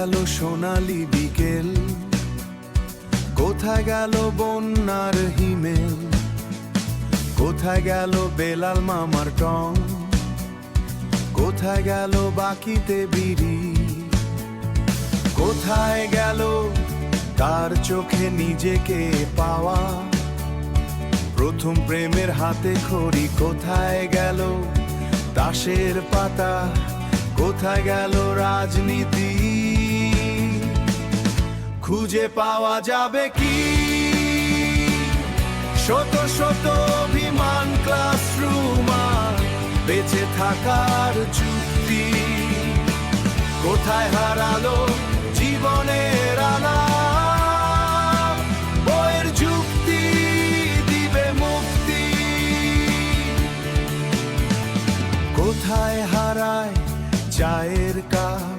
গেল সোনালি বিকেল, কোথায় গেল বন্যার হিমেল, কোথায় গেল বেলাল মামার টং, কোথায় গেল বাকিতে বিড়ি, কোথায় গেল তার চোখে নিজেকে পাওয়া প্রথম প্রেমের হাতে খড়ি, কোথায় গেল তাসের পাতা, কোথায় গেল রাজনীতি, খুঁজে পাওয়া যাবে কি শত শত অভিমান ক্লাসরুম আর বেঁচে থাকার চুক্তি, কোথায় হারালো জীবনের আলা, বইয়ের যুক্তি দিবে মুক্তি, কোথায় হারায় চায়ের কাপ,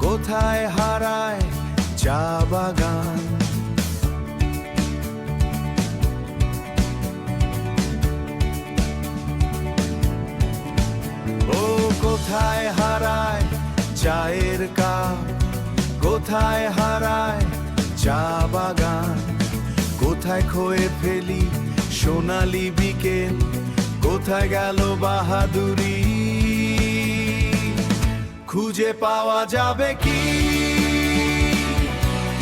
কোথায় হারায় চা বাগান, ও কোথায় হারায় চায়ের কাপ, কোথায় হারায় চা বাগান, কোথায় খোয়ে ফেলি সোনালি বিকেল, কোথায় গেল বাহাদুরি, খুঁজে পাওয়া যাবে কি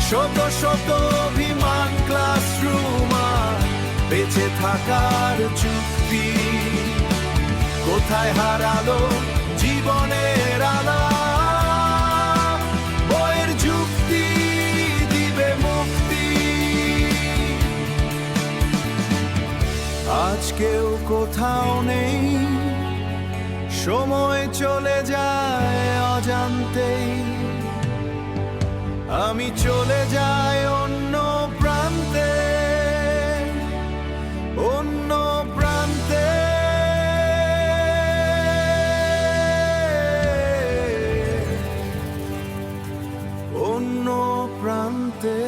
শত শত অভিমান ক্লাসরুম আর বেঁচে থাকার চুক্তি, কোথায় হারালো জীবনের আলা, বইয়ের যুক্তি দিবে মুক্তি, আজকেও কোথাও নেই, সময় চলে যায় অজান্তেই, আমি চলে যাই অন্য প্রান্তে, অন্য প্রান্তে, অন্য প্রান্তে।